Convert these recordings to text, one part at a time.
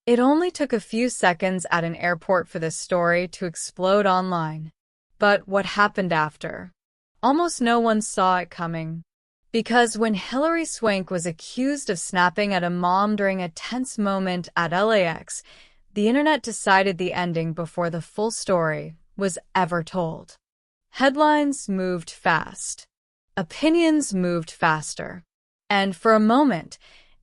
It only took a few seconds at an airport for this story to explode online. But what happened after? Almost no one saw it coming. Because when Hilary Swank was accused of snapping at a mom during a tense moment at LAX, the internet decided the ending before the full story was ever told. Headlines moved fast. Opinions moved faster. And for a moment,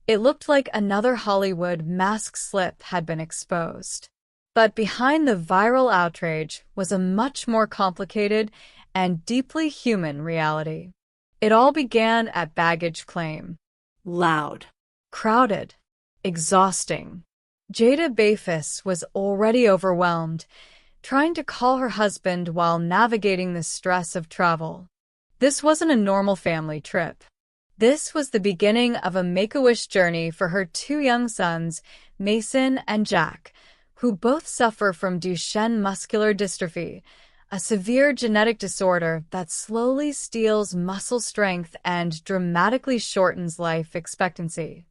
it looked like another Hollywood mask slip had been exposed. But behind the viral outrage was a much more complicated and deeply human reality. It all began at baggage claim. Loud, crowded, exhausting. Jada Bayfus was already overwhelmed, trying to call her husband while navigating the stress of travel. This wasn't a normal family trip. This was the beginning of a Make-A-Wish journey for her two young sons, Mason and Jack, who both suffer from Duchenne muscular dystrophy, a severe genetic disorder that slowly steals muscle strength and dramatically shortens life expectancy.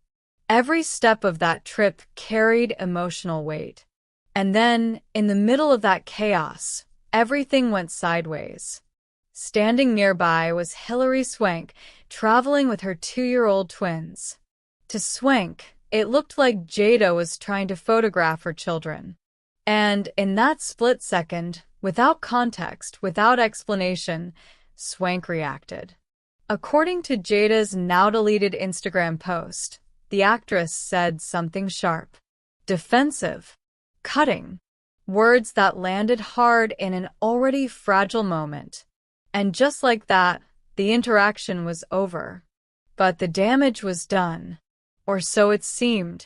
Every step of that trip carried emotional weight. And then, in the middle of that chaos, everything went sideways. Standing nearby was Hilary Swank, traveling with her 2-year-old twins. To Swank, it looked like Jada was trying to photograph her children. And in that split second, without context, without explanation, Swank reacted. According to Jada's now-deleted Instagram post, the actress said something sharp, defensive, cutting, words that landed hard in an already fragile moment. And just like that, the interaction was over. But the damage was done. Or so it seemed.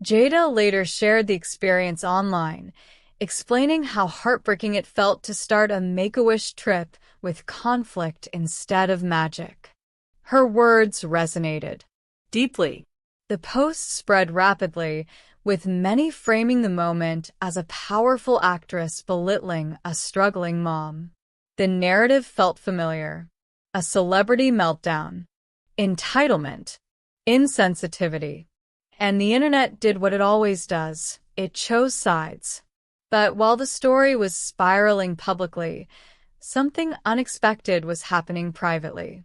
Jada later shared the experience online, explaining how heartbreaking it felt to start a Make-A-Wish trip with conflict instead of magic. Her words resonated deeply. The post spread rapidly, with many framing the moment as a powerful actress belittling a struggling mom. The narrative felt familiar. A celebrity meltdown. Entitlement. Insensitivity. And the internet did what it always does. It chose sides. But while the story was spiraling publicly, something unexpected was happening privately.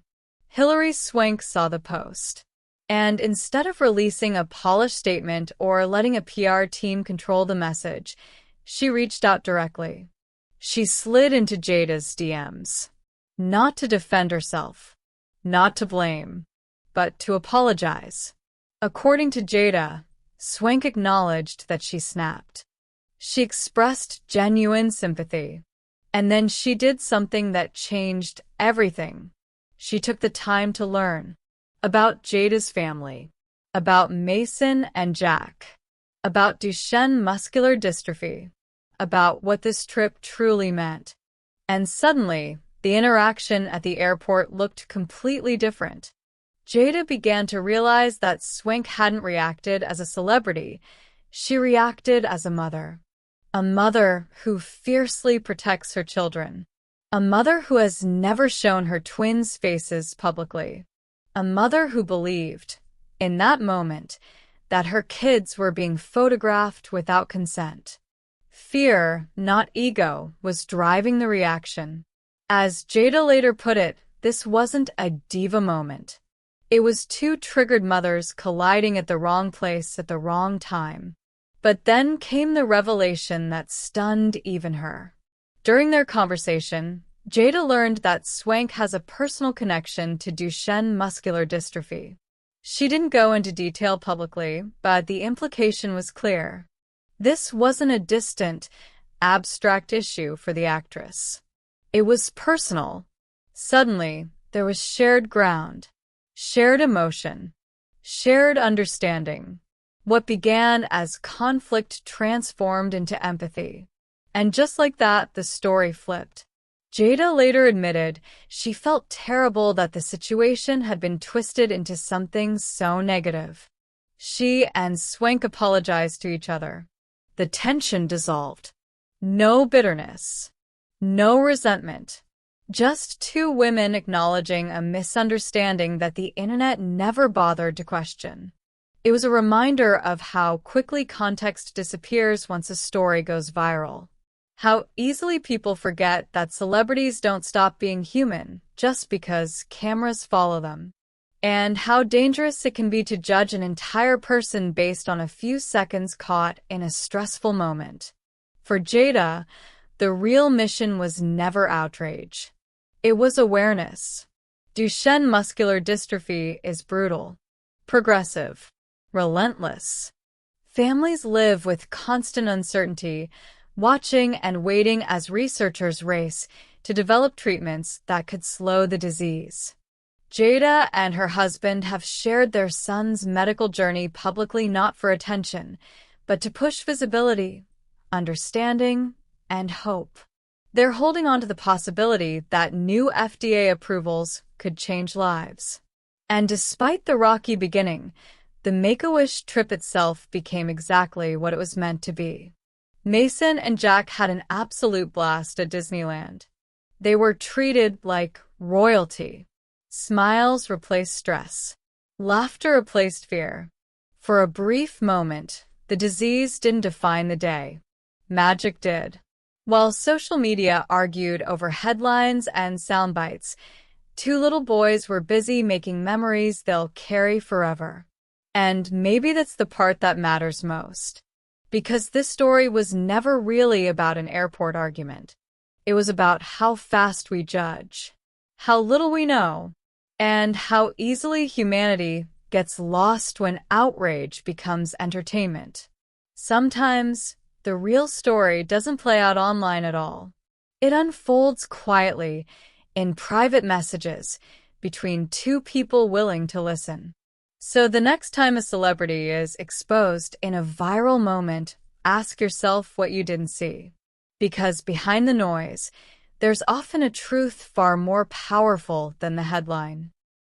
Hilary Swank saw the post. And instead of releasing a polished statement or letting a PR team control the message, she reached out directly. She slid into Jada's DMs. Not to defend herself, not to blame, but to apologize. According to Jada, Swank acknowledged that she snapped. She expressed genuine sympathy. And then she did something that changed everything. She took the time to learn about Jada's family, about Mason and Jack, about Duchenne muscular dystrophy, about what this trip truly meant. And suddenly, the interaction at the airport looked completely different. Jada began to realize that Swank hadn't reacted as a celebrity. She reacted as a mother. A mother who fiercely protects her children. A mother who has never shown her twins' faces publicly. A mother who believed, in that moment, that her kids were being photographed without consent. Fear, not ego, was driving the reaction. As Jada later put it, this wasn't a diva moment. It was two triggered mothers colliding at the wrong place at the wrong time. But then came the revelation that stunned even her. During their conversation, Jada learned that Swank has a personal connection to Duchenne muscular dystrophy. She didn't go into detail publicly, but the implication was clear. This wasn't a distant, abstract issue for the actress. It was personal. Suddenly, there was shared ground, shared emotion, shared understanding. What began as conflict transformed into empathy. And just like that, the story flipped. Jada later admitted she felt terrible that the situation had been twisted into something so negative. She and Swank apologized to each other. The tension dissolved. No bitterness. No resentment. Just two women acknowledging a misunderstanding that the internet never bothered to question. It was a reminder of how quickly context disappears once a story goes viral. How easily people forget that celebrities don't stop being human just because cameras follow them. And how dangerous it can be to judge an entire person based on a few seconds caught in a stressful moment. For Jada, the real mission was never outrage. It was awareness. Duchenne muscular dystrophy is brutal, progressive, relentless. Families live with constant uncertainty, watching and waiting as researchers race to develop treatments that could slow the disease. Jada and her husband have shared their son's medical journey publicly, not for attention, but to push visibility, understanding, and hope. They're holding on to the possibility that new FDA approvals could change lives. And despite the rocky beginning, the Make-A-Wish trip itself became exactly what it was meant to be. Mason and Jack had an absolute blast at Disneyland. They were treated like royalty. Smiles replaced stress. Laughter replaced fear. For a brief moment, the disease didn't define the day. Magic did. While social media argued over headlines and sound bites, two little boys were busy making memories they'll carry forever. And maybe that's the part that matters most. Because this story was never really about an airport argument. It was about how fast we judge, how little we know, and how easily humanity gets lost when outrage becomes entertainment. Sometimes, the real story doesn't play out online at all. It unfolds quietly, in private messages, between two people willing to listen. So the next time a celebrity is exposed in a viral moment, ask yourself what you didn't see. Because behind the noise, there's often a truth far more powerful than the headline.